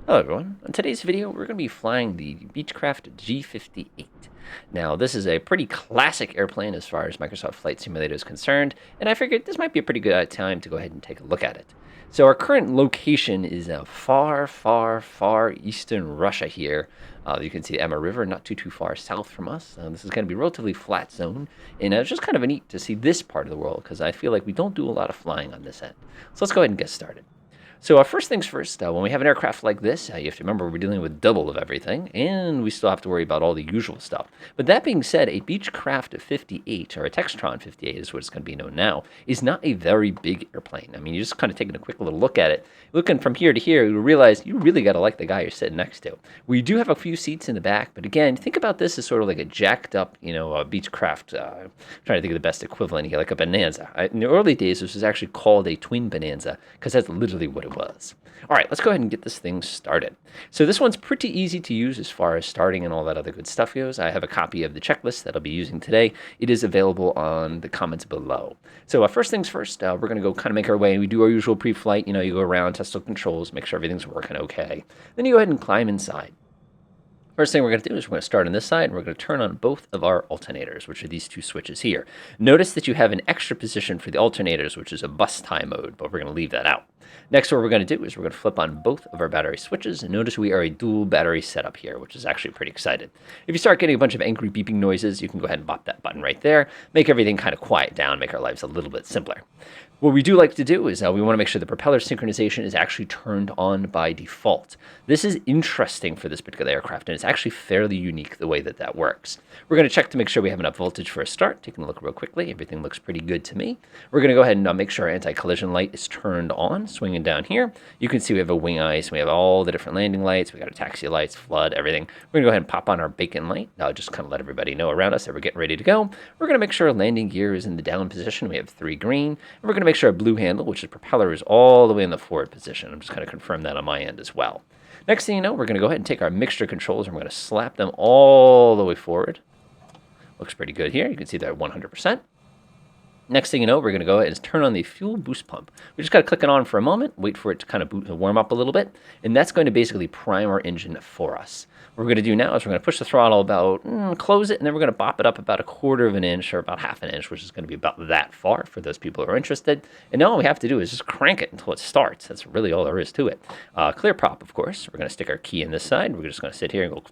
Hello everyone. In today's video, we're going to be flying the Beechcraft G58. Now, this is a pretty classic airplane as far as Microsoft Flight Simulator is concerned, and I figured this might be a pretty good time to go ahead and take a look at it. So our current location is far, far, far eastern Russia here. You can see the Emma River not too far south from us. This is going to be a relatively flat zone, and it's just kind of neat to see this part of the world because I feel like we don't do a lot of flying on this end. So let's go ahead and get started. So first things first, when we have an aircraft like this, you have to remember we're dealing with double of everything, and we still have to worry about all the usual stuff. But that being said, a Beechcraft 58, or a Textron 58 is what it's going to be known now, is not a very big airplane. I mean, you're just kind of taking a quick little look at it. Looking from here to here, you realize you really got to like the guy you're sitting next to. We do have a few seats in the back, but again, think about this as sort of like a jacked up, Beechcraft, I'm trying to think of the best equivalent here, like a Bonanza. In the early days, this was actually called a twin Bonanza, because that's literally what it was. All right, let's go ahead and get this thing started. So this one's pretty easy to use as far as starting and all that other good stuff goes. I have a copy of the checklist that I'll be using today. It is available on the comments below. So first things first, we're going to go kind of make our way. We do our usual pre-flight. You go around, test the controls, make sure everything's working okay. Then you go ahead and climb inside. First thing we're going to do is we're going to start on this side, and we're going to turn on both of our alternators, which are these two switches here. Notice that you have an extra position for the alternators, which is a bus tie mode, but we're going to leave that out. Next, what we're going to do is we're going to flip on both of our battery switches, and notice we are a dual battery setup here, which is actually pretty exciting. If you start getting a bunch of angry beeping noises, you can go ahead and bop that button right there, make everything kind of quiet down, make our lives a little bit simpler. What we do like to do is we want to make sure the propeller synchronization is actually turned on by default. This is interesting for this particular aircraft, and it's actually fairly unique the way that that works. We're going to check to make sure we have enough voltage for a start. Taking a look real quickly, everything looks pretty good to me. We're going to go ahead and make sure our anti-collision light is turned on, swinging down here. You can see we have a wing ice, we have all the different landing lights, we got our taxi lights, flood, everything. We're going to go ahead and pop on our beacon light. Now just kind of let everybody know around us that we're getting ready to go. We're going to make sure our landing gear is in the down position. We have 3 green. And we're going to make sure our blue handle, which is propeller, is all the way in the forward position. I'm just going to confirm that on my end as well. Next thing you know, we're going to go ahead and take our mixture controls and we're going to slap them all the way forward. Looks pretty good here. You can see that 100%. Next thing you know, we're going to go ahead and turn on the fuel boost pump. We just got to click it on for a moment, wait for it to kind of warm up a little bit, and that's going to basically prime our engine for us. What we're going to do now is we're going to push the throttle about, close it, and then we're going to bop it up about 1/4 of an inch or about 1/2 an inch, which is going to be about that far for those people who are interested. And now all we have to do is just crank it until it starts. That's really all there is to it. Clear prop, of course. We're going to stick our key in this side. We're just going to sit here and go.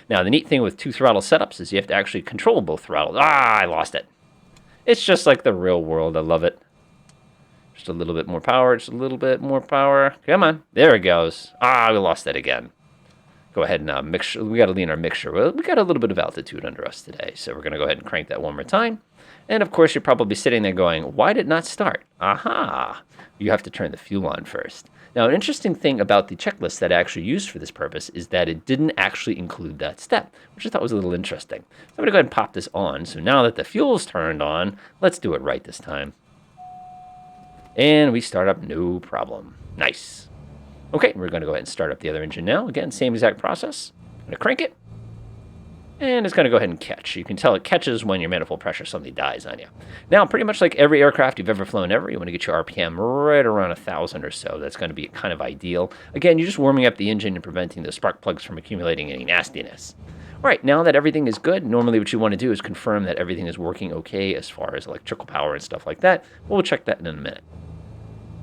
Now, the neat thing with 2 throttle setups is you have to actually control both throttles. I lost it. It's just like the real world. I love it. Just a little bit more power. Just a little bit more power. Come on. There it goes. We lost that again. Go ahead and mixture. We got to lean our mixture. Well, we got a little bit of altitude under us today, so we're going to go ahead and crank that one more time. And of course, you're probably sitting there going, why did it not start? Aha! You have to turn the fuel on first. Now, an interesting thing about the checklist that I actually used for this purpose is that it didn't actually include that step, which I thought was a little interesting. So I'm going to go ahead and pop this on. So now that the fuel's turned on, let's do it right this time. And we start up no problem. Nice. Okay, we're going to go ahead and start up the other engine now. Again, same exact process. I'm going to crank it. And it's going to go ahead and catch. You can tell it catches when your manifold pressure suddenly dies on you. Now, pretty much like every aircraft you've ever flown ever, you want to get your RPM right around 1,000 or so. That's going to be kind of ideal. Again, you're just warming up the engine and preventing the spark plugs from accumulating any nastiness. All right, now that everything is good, normally what you want to do is confirm that everything is working okay as far as electrical power and stuff like that. We'll check that in a minute.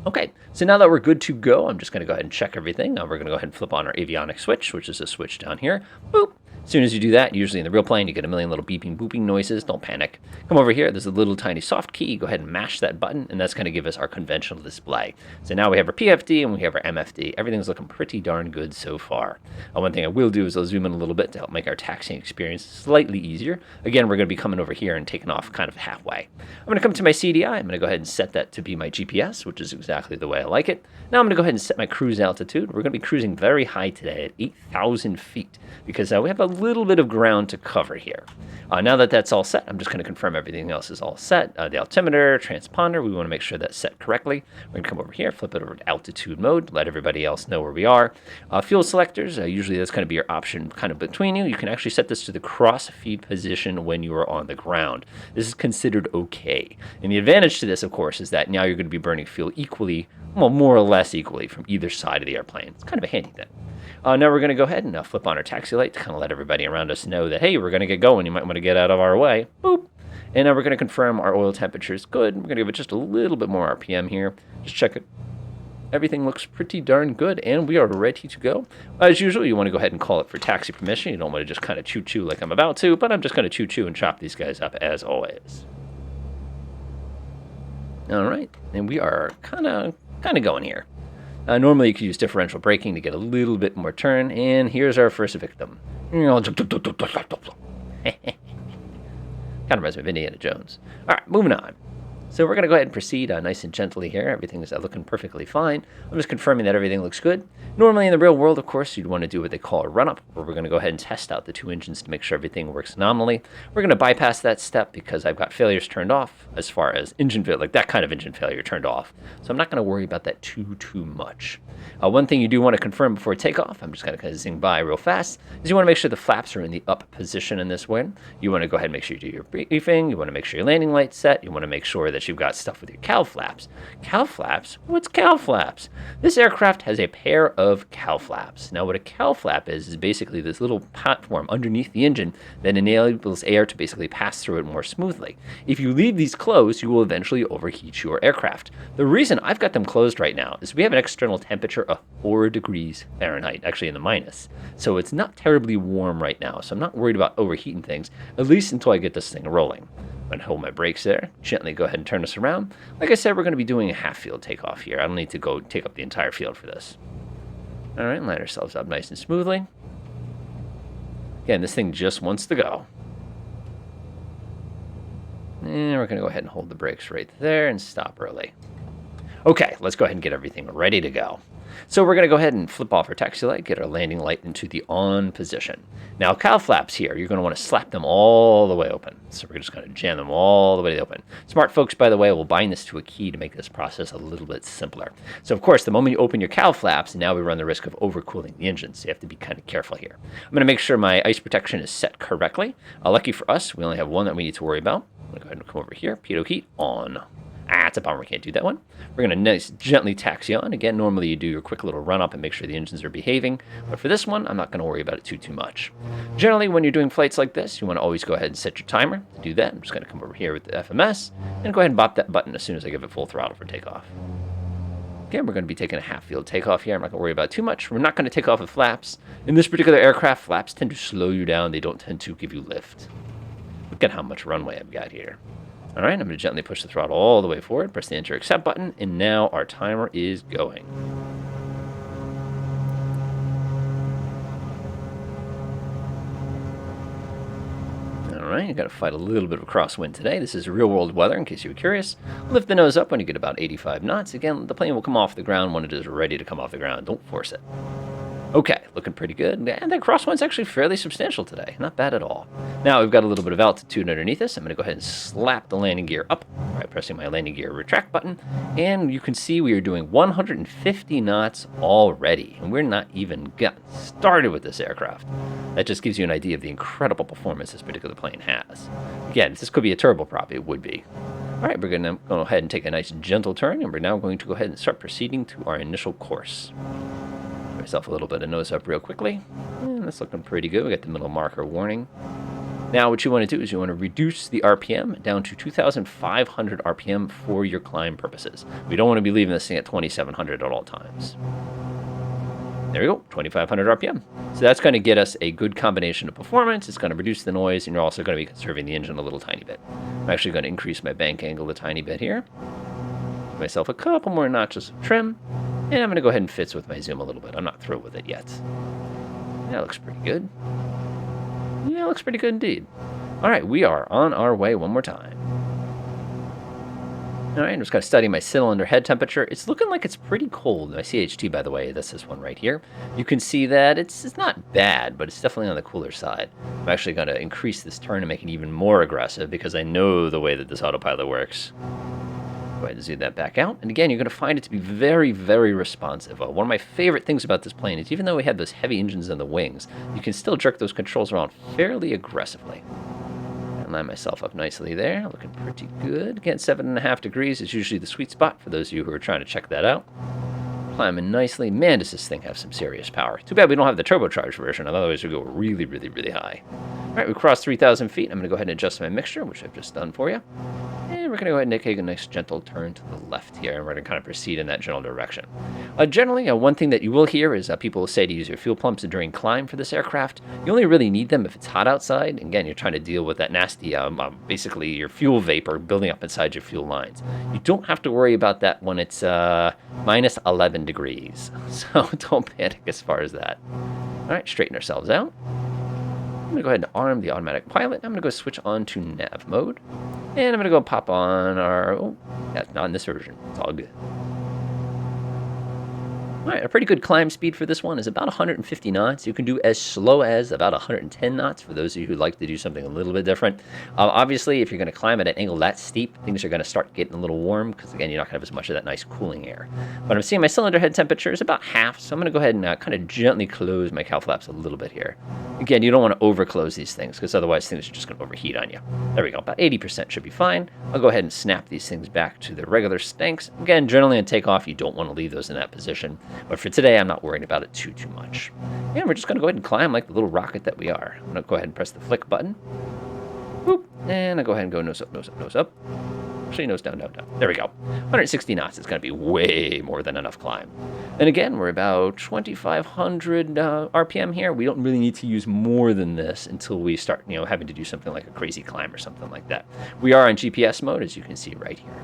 Okay, so now that we're good to go, I'm just going to go ahead and check everything. Now we're going to go ahead and flip on our avionics switch, which is a switch down here. Boop. As soon as you do that, usually in the real plane, you get a million little beeping, booping noises. Don't panic. Come over here. There's a little tiny soft key. Go ahead and mash that button, and that's going to give us our conventional display. So now we have our PFD and we have our MFD. Everything's looking pretty darn good so far. One thing I will do is I'll zoom in a little bit to help make our taxiing experience slightly easier. Again, we're going to be coming over here and taking off kind of halfway. I'm going to come to my CDI. I'm going to go ahead and set that to be my GPS, which is exactly the way I like it. Now I'm going to go ahead and set my cruise altitude. We're going to be cruising very high today at 8,000 feet because we have a little bit of ground to cover here. Now that that's all set, I'm just going to confirm everything else is all set. The altimeter, transponder, we want to make sure that's set correctly. We're going to come over here, flip it over to altitude mode, let everybody else know where we are. Fuel selectors, usually that's going to be your option kind of between you. You can actually set this to the cross feed position when you are on the ground. This is considered okay. And the advantage to this, of course, is that now you're going to be burning fuel equally, well, more or less equally from either side of the airplane. It's kind of a handy thing. Now we're going to go ahead and flip on our taxi light to kind of let everybody around us know that, hey, we're going to get going. You might want to get out of our way. Boop. And now we're going to confirm our oil temperature is good. We're going to give it just a little bit more RPM here. Just check it. Everything looks pretty darn good, and we are ready to go. As usual, you want to go ahead and call it for taxi permission. You don't want to just kind of choo-choo like I'm about to, but I'm just going to choo-choo and chop these guys up as always. All right, and we are kind of going here. Normally, you could use differential braking to get a little bit more turn, and here's our first victim. Kind of reminds me of Indiana Jones. All right, moving on. So we're going to go ahead and proceed nice and gently here. Everything is looking perfectly fine. I'm just confirming that everything looks good. Normally in the real world, of course, you'd want to do what they call a run-up, where we're going to go ahead and test out the two engines to make sure everything works nominally. We're going to bypass that step because I've got failures turned off as far as engine failure, like that kind of engine failure turned off. So I'm not going to worry about that too much. One thing you do want to confirm before takeoff, I'm just going to kind of zing by real fast, is you want to make sure the flaps are in the up position in this way. You want to go ahead and make sure you do your briefing. You want to make sure your landing light's set. You want to make sure that you've got stuff with your cowl flaps. Cowl flaps? What's cowl flaps? This aircraft has a pair of cowl flaps. Now what a cowl flap is basically this little platform underneath the engine that enables air to basically pass through it more smoothly. If you leave these closed, you will eventually overheat your aircraft. The reason I've got them closed right now is we have an external temperature of 4 degrees Fahrenheit, actually in the minus. So it's not terribly warm right now, so I'm not worried about overheating things, at least until I get this thing rolling. I'm going to hold my brakes there, gently go ahead and turn this around. Like I said, we're going to be doing a half field takeoff here. I don't need to go take up the entire field for this. All right, line ourselves up nice and smoothly. Again, this thing just wants to go. And we're going to go ahead and hold the brakes right there and stop early. Okay, let's go ahead and get everything ready to go. So we're going to go ahead and flip off our taxi light, get our landing light into the on position. Now, cowl flaps here, you're going to want to slap them all the way open. So we're just going to jam them all the way open. Smart folks, by the way, will bind this to a key to make this process a little bit simpler. So, of course, the moment you open your cowl flaps, now we run the risk of overcooling the engine. So you have to be kind of careful here. I'm going to make sure my ice protection is set correctly. Lucky for us, we only have one that we need to worry about. I'm going to go ahead and come over here, pitot heat on. It's a bummer we can't do that one. We're going to gently taxi on. Again, normally you do your quick little run up and make sure the engines are behaving. But for this one, I'm not going to worry about it too much. Generally, when you're doing flights like this, you want to always go ahead and set your timer. To do that, I'm just going to come over here with the FMS and go ahead and bop that button as soon as I give it full throttle for takeoff. Again, we're going to be taking a half field takeoff here. I'm not going to worry about it too much. We're not going to take off with flaps. In this particular aircraft, flaps tend to slow you down. They don't tend to give you lift. Look at how much runway I've got here. All right, I'm going to gently push the throttle all the way forward, press the enter accept button, and now our timer is going. All right, you got to fight a little bit of a crosswind today. This is real world weather, in case you were curious. Lift the nose up when you get about 85 knots. Again, the plane will come off the ground when it is ready to come off the ground. Don't force it. Okay, looking pretty good. And that crosswind's actually fairly substantial today. Not bad at all. Now we've got a little bit of altitude underneath us. I'm going to go ahead and slap the landing gear up by pressing my landing gear retract button. And you can see we are doing 150 knots already. And we're not even gotten started with this aircraft. That just gives you an idea of the incredible performance this particular plane has. Again, if this could be a turboprop, it would be. All right, we're going to go ahead and take a nice gentle turn. And we're now going to go ahead and start proceeding to our initial course. Myself a little bit of nose up real quickly. And that's looking pretty good. We got the middle marker warning. Now what you want to do is you want to reduce the RPM down to 2,500 RPM for your climb purposes. We don't want to be leaving this thing at 2,700 at all times. There we go, 2,500 RPM. So that's going to get us a good combination of performance. It's going to reduce the noise, and you're also going to be conserving the engine a little tiny bit. I'm actually going to increase my bank angle a tiny bit here. Give myself a couple more notches of trim. And I'm going to go ahead and fitz with my zoom a little bit. I'm not thrilled with it yet. That looks pretty good. Yeah, it looks pretty good indeed. All right, we are on our way one more time. All right, I'm just going to study my cylinder head temperature. It's looking like it's pretty cold. My CH2, by the way, that's this one right here. You can see that it's not bad, but it's definitely on the cooler side. I'm actually going to increase this turn and make it even more aggressive because I know the way that this autopilot works. Go ahead and zoom that back out. And again, you're going to find it to be very, very responsive. One of my favorite things about this plane is even though we have those heavy engines on the wings, you can still jerk those controls around fairly aggressively. Line myself up nicely there, looking pretty good. Again, 7.5 degrees is usually the sweet spot for those of you who are trying to check that out. Climbing nicely. Man, does this thing have some serious power. Too bad we don't have the turbocharged version, otherwise we go really, really, really high. All right, we crossed 3,000 feet. I'm going to go ahead and adjust my mixture, which I've just done for you. And we're going to go ahead and take a nice gentle turn to the left here, and we're going to kind of proceed in that general direction. Generally, one thing that you will hear is people will say to use your fuel pumps during climb for this aircraft. You only really need them if it's hot outside. Again, you're trying to deal with that nasty, basically your fuel vapor building up inside your fuel lines. You don't have to worry about that when it's minus 11 degrees. So don't panic as far as that. All right, straighten ourselves out. I'm going to go ahead and arm the automatic pilot. I'm going to go switch on to nav mode. And I'm going to go pop on our... Oh, that's not in this version. It's all good. All right, a pretty good climb speed for this one is about 150 knots. You can do as slow as about 110 knots for those of you who like to do something a little bit different. Obviously, if you're going to climb at an angle that steep, things are going to start getting a little warm because, again, you're not going to have as much of that nice cooling air. But I'm seeing my cylinder head temperature is about half, so I'm going to go ahead and kind of gently close my cowl flaps a little bit here. Again, you don't want to over-close these things because otherwise things are just going to overheat on you. There we go. About 80% should be fine. I'll go ahead and snap these things back to their regular stanks. Again, generally on takeoff, you don't want to leave those in that position. But for today, I'm not worrying about it too much. And we're just going to go ahead and climb like the little rocket that we are. I'm going to go ahead and press the flick button. Boop. And I'll go ahead and go nose up, nose up, nose up. Actually, nose down, down, down. There we go. 160 knots is going to be way more than enough climb. And again, we're about 2,500 RPM here. We don't really need to use more than this until we start, having to do something like a crazy climb or something like that. We are on GPS mode, as you can see right here.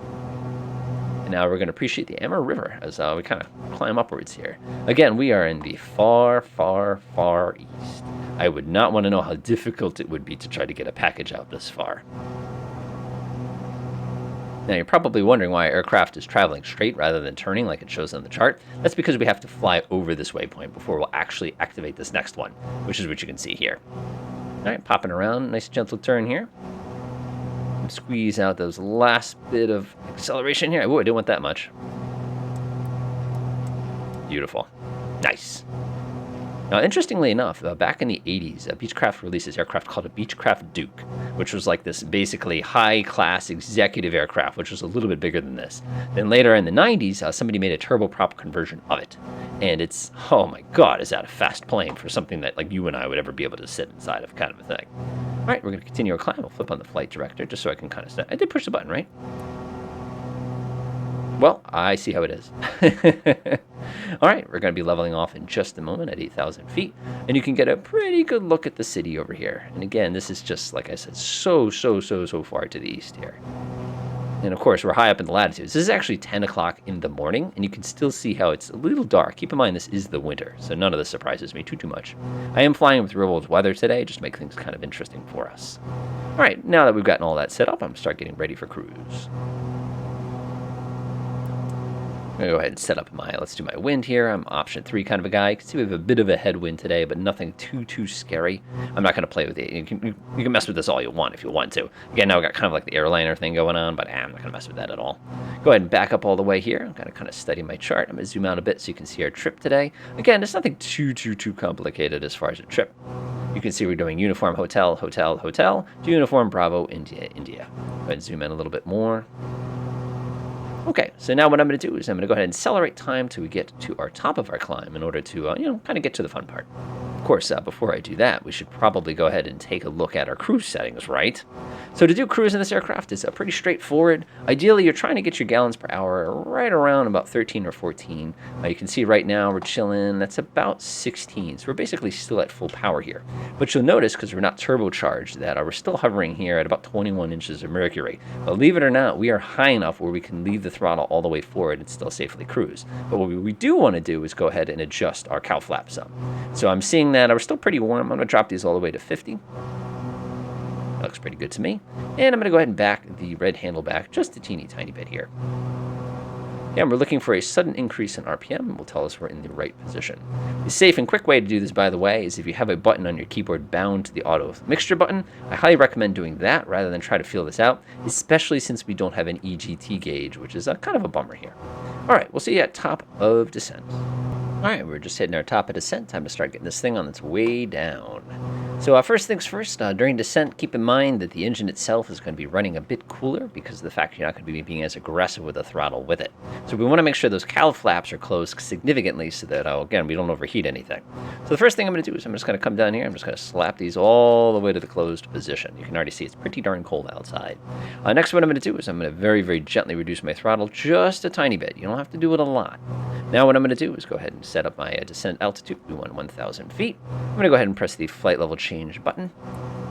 And now we're going to appreciate the Amur River as we kind of climb upwards here. Again, we are in the far, far, far east. I would not want to know how difficult it would be to try to get a package out this far. Now, you're probably wondering why our aircraft is traveling straight rather than turning like it shows on the chart. That's because we have to fly over this waypoint before we'll actually activate this next one, which is what you can see here. All right, popping around, nice gentle turn here. Squeeze out those last bit of acceleration here. Oh, I didn't want that much. Beautiful. Nice. Now, interestingly enough, back in the 80s, Beechcraft released this aircraft called a Beechcraft Duke, which was like this basically high-class executive aircraft, which was a little bit bigger than this. Then later in the 90s, somebody made a turboprop conversion of it. And it's, oh my God, is that a fast plane for something that like you and I would ever be able to sit inside of kind of a thing. All right, we're going to continue our climb. We'll flip on the flight director just so I can kind of snap. I did push the button, right? Well, I see how it is. All right, we're going to be leveling off in just a moment at 8,000 feet, and you can get a pretty good look at the city over here. And again, this is just, like I said, so far to the east here. And of course, we're high up in the latitudes. This is actually 10 o'clock in the morning, and you can still see how it's a little dark. Keep in mind, this is the winter, so none of this surprises me too much. I am flying with real world weather today, just to make things kind of interesting for us. All right, now that we've gotten all that set up, I'm going to start getting ready for cruise. I'm going to go ahead and set up let's do my wind here. I'm option 3 kind of a guy. You can see we have a bit of a headwind today, but nothing too scary. I'm not going to play with it. You can mess with this all you want if you want to. Again, now I've got kind of like the airliner thing going on, but I'm not going to mess with that at all. Go ahead and back up all the way here. I'm going to kind of study my chart. I'm going to zoom out a bit so you can see our trip today. Again, there's nothing too complicated as far as a trip. You can see we're doing uniform hotel, hotel, hotel, to uniform Bravo, India, India. Go ahead and zoom in a little bit more. Okay, so now what I'm going to do is I'm going to go ahead and accelerate time till we get to our top of our climb in order to, kind of get to the fun part. Of course, before I do that, we should probably go ahead and take a look at our cruise settings, right? So to do cruise in this aircraft is pretty straightforward. Ideally, you're trying to get your gallons per hour right around about 13 or 14. You can see right now we're chilling. That's about 16. So we're basically still at full power here. But you'll notice, because we're not turbocharged, that we're still hovering here at about 21 inches of mercury. Believe it or not, we are high enough where we can leave the throttle all the way forward and still safely cruise. But what we do want to do is go ahead and adjust our cowl flaps up. So I'm seeing that we're still pretty warm. I'm going to drop these all the way to 50. looks pretty good to me. And I'm going to go ahead and back the red handle back just a teeny tiny bit here. And we're looking for a sudden increase in RPM. Will tell us we're in the right position. The safe and quick way to do this, by the way, is if you have a button on your keyboard bound to the auto mixture button, I highly recommend doing that rather than try to feel this out, especially since we don't have an EGT gauge, which is kind of a bummer here. All right, we'll see you at top of descent. All right, we're just hitting our top of descent. Time to start getting this thing on its way down. So first things first, during descent, keep in mind that the engine itself is going to be running a bit cooler because of the fact you're not going to be being as aggressive with the throttle with it. So we want to make sure those cowl flaps are closed significantly so that, again, we don't overheat anything. So the first thing I'm going to do is I'm just going to come down here. I'm just going to slap these all the way to the closed position. You can already see it's pretty darn cold outside. Next, what I'm going to do is I'm going to very, very gently reduce my throttle just a tiny bit. You don't have to do it a lot. Now what I'm going to do is go ahead and set up my descent altitude. We want 1,000 feet. I'm going to go ahead and press the flight level change button.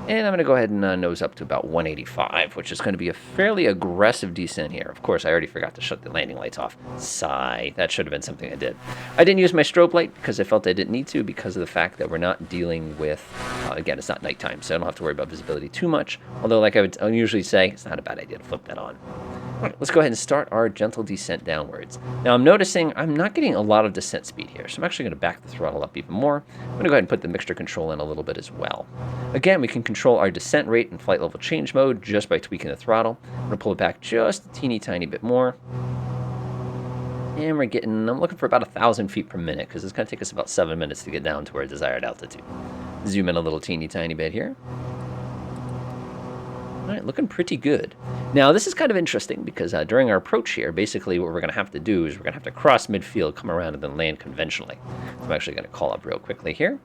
And I'm going to go ahead and nose up to about 185, which is going to be a fairly aggressive descent here. Of course, I already forgot to shut the landing lights off. Sigh. That should have been something I did. I didn't use my strobe light because I felt I didn't need to because of the fact that we're not dealing with, again, it's not nighttime, so I don't have to worry about visibility too much. Although, like I would usually say, it's not a bad idea to flip that on. All right, let's go ahead and start our gentle descent downwards. Now, I'm noticing I'm not getting a lot of descent speed here, so I'm actually going to back the throttle up even more. I'm going to go ahead and put the mixture control in a little bit as well. Again, we can control our descent rate and flight level change mode just by tweaking the throttle. I'm going to pull it back just a teeny tiny bit more. And I'm looking for about 1,000 feet per minute because it's going to take us about 7 minutes to get down to our desired altitude. Zoom in a little teeny tiny bit here. All right, looking pretty good. Now, this is kind of interesting because during our approach here, basically what we're going to have to do is we're going to have to cross midfield, come around, and then land conventionally. So I'm actually going to call up real quickly here.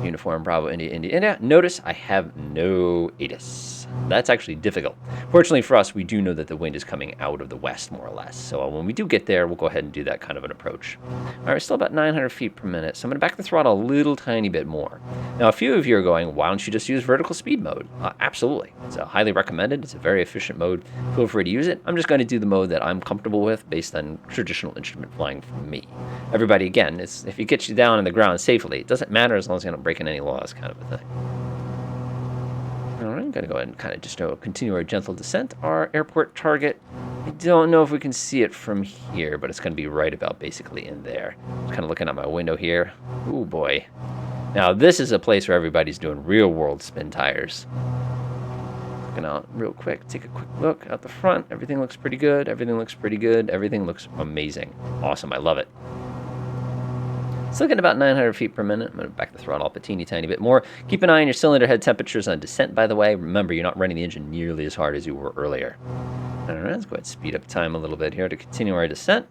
Uniform Bravo India, India, India. Notice I have no ATIS. That's actually difficult. Fortunately for us, we do know that the wind is coming out of the west, more or less. So when we do get there, we'll go ahead and do that kind of an approach. All right, still about 900 feet per minute. So I'm going to back the throttle a little tiny bit more. Now, a few of you are going, why don't you just use vertical speed mode? Absolutely. It's highly recommended. It's a very efficient mode. Feel free to use it. I'm just going to do the mode that I'm comfortable with based on traditional instrument flying for me. Everybody, again, if it gets you down on the ground safely, it doesn't matter as long as you're not breaking any laws, kind of a thing. All right, I'm going to go ahead and kind of just continue our gentle descent. Our airport target, I don't know if we can see it from here, but it's going to be right about basically in there. Just kind of looking out my window here. Ooh, boy. Now, this is a place where everybody's doing real-world spin tires. Looking out real quick, take a quick look out the front. Everything looks pretty good. Everything looks pretty good. Everything looks amazing. Awesome. I love it. It's looking about 900 feet per minute. I'm going to back the throttle up a teeny tiny bit more. Keep an eye on your cylinder head temperatures on descent, by the way. Remember, you're not running the engine nearly as hard as you were earlier. All right, let's go ahead and speed up time a little bit here to continue our descent.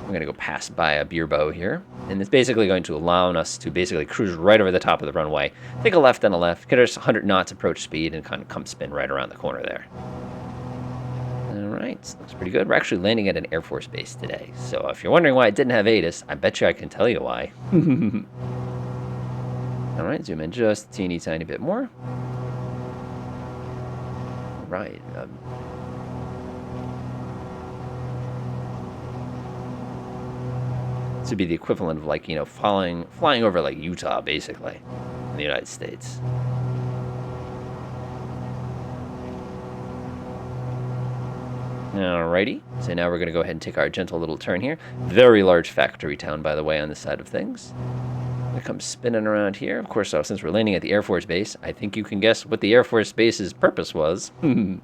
I'm going to go pass by a beer bow here. And it's basically going to allow us to basically cruise right over the top of the runway. Take a left and a left, get us 100 knots approach speed, and kind of come spin right around the corner there. All right, looks pretty good. We're actually landing at an Air Force base today. So if you're wondering why it didn't have ATIS, I bet you I can tell you why. All right, zoom in just a teeny tiny bit more. All right. This would be the equivalent of, like, flying over, like, Utah, basically, in the United States. Alrighty, so now we're going to go ahead and take our gentle little turn here. Very large factory town, by the way, on this side of things. I'm going to come spinning around here. Of course, since we're landing at the Air Force Base, I think you can guess what the Air Force Base's purpose was. And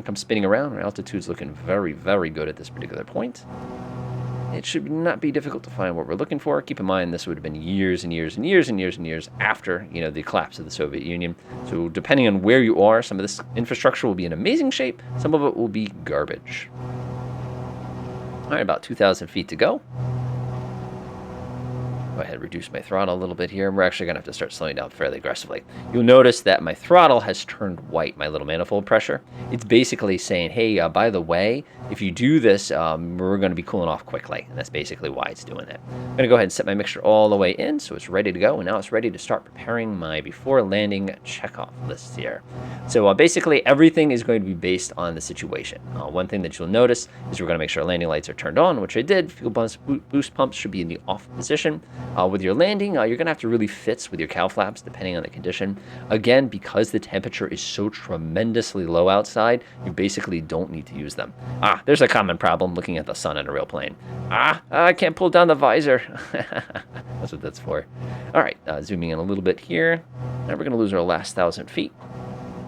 come spinning around. Our altitude's looking very, very good at this particular point. It should not be difficult to find what we're looking for. Keep in mind, this would have been years and years and years and years and years after, the collapse of the Soviet Union. So depending on where you are, some of this infrastructure will be in amazing shape. Some of it will be garbage. All right, about 2,000 feet to go. Go ahead and reduce my throttle a little bit here. We're actually going to have to start slowing down fairly aggressively. You'll notice that my throttle has turned white, my little manifold pressure. It's basically saying, hey, by the way, if you do this, we're going to be cooling off quickly. And that's basically why it's doing that. I'm going to go ahead and set my mixture all the way in so it's ready to go. And now it's ready to start preparing my before landing checkoff list here. So basically everything is going to be based on the situation. One thing that you'll notice is we're going to make sure our landing lights are turned on, which I did. Fuel boost pumps should be in the off position. With your landing, you're going to have to really fits with your cow flaps depending on the condition. Again, because the temperature is so tremendously low outside, you basically don't need to use them. There's a common problem looking at the sun in a real plane. I can't pull down the visor. That's what that's for. All right, zooming in a little bit here. Now we're going to lose our last 1,000 feet.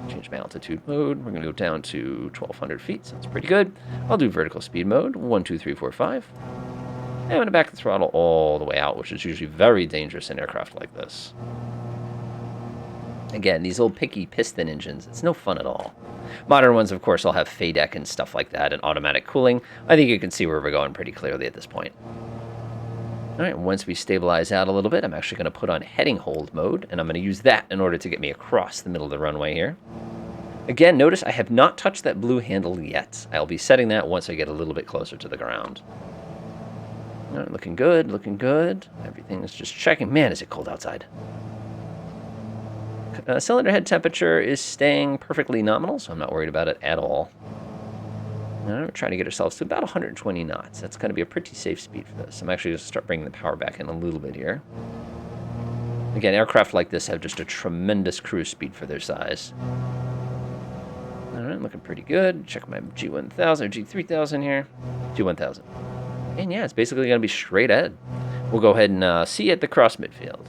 Change my altitude mode. We're going to go down to 1,200 feet. Sounds pretty good. I'll do vertical speed mode. 1, 2, 3, 4, 5. And I'm going to back the throttle all the way out, which is usually very dangerous in aircraft like this. Again, these old picky piston engines, it's no fun at all. Modern ones, of course, all have FADEC and stuff like that and automatic cooling. I think you can see where we're going pretty clearly at this point. All right, once we stabilize out a little bit, I'm actually going to put on heading hold mode, and I'm going to use that in order to get me across the middle of the runway here. Again, notice I have not touched that blue handle yet. I'll be setting that once I get a little bit closer to the ground. All right, looking good, looking good. Everything is just checking. Man, is it cold outside. Cylinder head temperature is staying perfectly nominal, so I'm not worried about it at all. All right, we're trying to get ourselves to about 120 knots. That's going to be a pretty safe speed for this. I'm actually going to start bringing the power back in a little bit here. Again, aircraft like this have just a tremendous cruise speed for their size. All right, looking pretty good. Check my G1000 or G3000 here. G1000. And yeah, it's basically going to be straight ahead. We'll go ahead and see you at the cross midfield.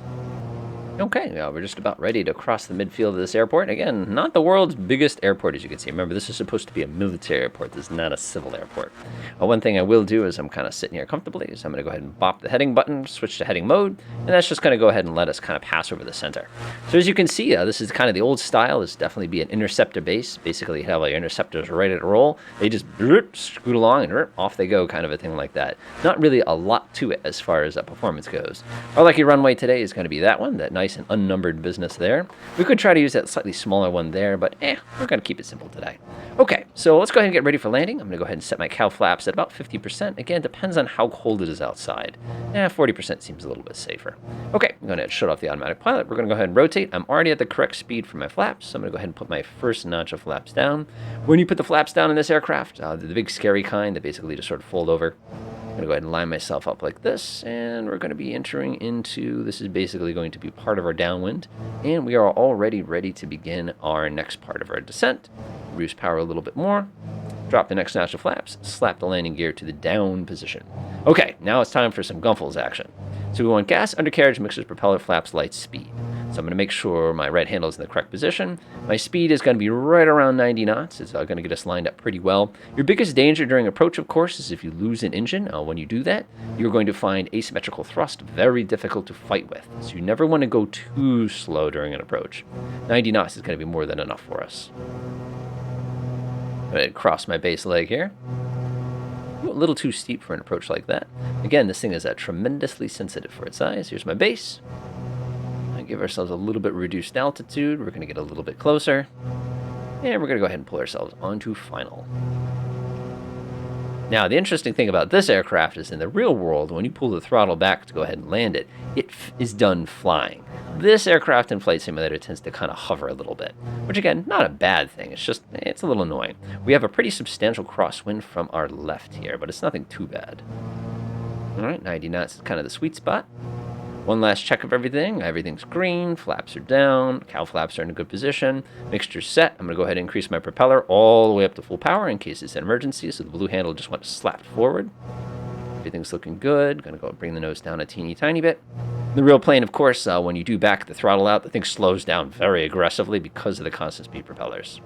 Okay, we're just about ready to cross the midfield of this airport. Again, not the world's biggest airport, as you can see. Remember, this is supposed to be a military airport. This is not a civil airport. One thing I will do is I'm kind of sitting here comfortably, so I'm going to go ahead and bop the heading button, switch to heading mode, and that's just going to go ahead and let us kind of pass over the center. So as you can see, this is kind of the old style. This definitely be an interceptor base. Basically, you have all your interceptors ready to roll. They just scoot along and off they go, kind of a thing like that. Not really a lot to it as far as performance goes. Our lucky runway today is going to be that one, that nice and unnumbered business there. We could try to use that slightly smaller one there, but we're going to keep it simple today. Okay, so let's go ahead and get ready for landing. I'm going to go ahead and set my cow flaps at about 50%. Again, it depends on how cold it is outside. 40% seems a little bit safer. Okay, I'm going to shut off the automatic pilot. We're going to go ahead and rotate. I'm already at the correct speed for my flaps, so I'm going to go ahead and put my first notch of flaps down. When you put the flaps down in this aircraft, the big scary kind that basically just sort of fold over, I'm going to go ahead and line myself up like this, and we're going to be entering into, this is basically going to be part of our downwind, and we are already ready to begin our next part of our descent. Reduce power a little bit more, drop the next notch of flaps, slap the landing gear to the down position. Okay, now it's time for some Gunfles action. So we want gas, undercarriage, mixers, propeller, flaps, lights, speed. So I'm going to make sure my right handle is in the correct position. My speed is going to be right around 90 knots. It's going to get us lined up pretty well. Your biggest danger during approach, of course, is if you lose an engine. When you do that, you're going to find asymmetrical thrust very difficult to fight with. So you never want to go too slow during an approach. 90 knots is going to be more than enough for us. I'm going to cross my base leg here. A little too steep for an approach like that. Again, this thing is tremendously sensitive for its size. Here's my base. Give ourselves a little bit reduced altitude. We're going to get a little bit closer. And we're going to go ahead and pull ourselves onto final. Now, the interesting thing about this aircraft is in the real world, when you pull the throttle back to go ahead and land it, it is done flying. This aircraft in Flight Simulator tends to kind of hover a little bit, which again, not a bad thing. It's just, it's a little annoying. We have a pretty substantial crosswind from our left here, but it's nothing too bad. All right, 90 knots is kind of the sweet spot. One last check of everything. Everything's green. Flaps are down. Cow flaps are in a good position. Mixture's set. I'm going to go ahead and increase my propeller all the way up to full power in case it's an emergency. So the blue handle just went slapped forward. Everything's looking good. Going to go bring the nose down a teeny tiny bit. The real plane, of course, when you do back the throttle out, the thing slows down very aggressively because of the constant speed propellers.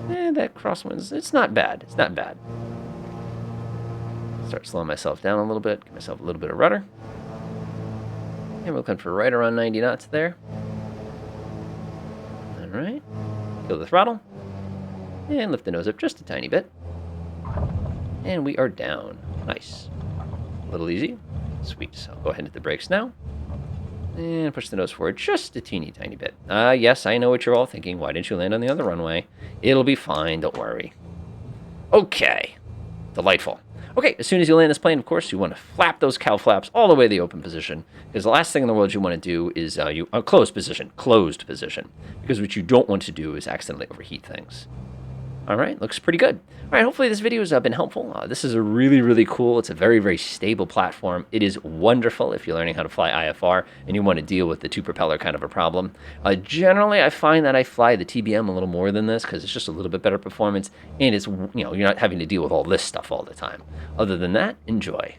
That crosswind's, it's not bad. It's not bad. Start slowing myself down a little bit. Give myself a little bit of rudder. And we're looking for right around 90 knots there. All right. Kill the throttle. And lift the nose up just a tiny bit. And we are down. Nice. A little easy. Sweet. So I'll go ahead and hit the brakes now. And push the nose forward just a teeny tiny bit. Yes, I know what you're all thinking. Why didn't you land on the other runway? It'll be fine. Don't worry. Okay. Delightful. Okay, as soon as you land this plane, of course, you want to flap those cow flaps all the way to the open position, because the last thing in the world you want to do is closed position, because what you don't want to do is accidentally overheat things. All right, looks pretty good. All right, hopefully this video has been helpful. This is a really, really cool, it's a very, very stable platform. It is wonderful if you're learning how to fly IFR and you want to deal with the two propeller kind of a problem. Generally, I find that I fly the TBM a little more than this because it's just a little bit better performance and it's, you're not having to deal with all this stuff all the time. Other than that, enjoy.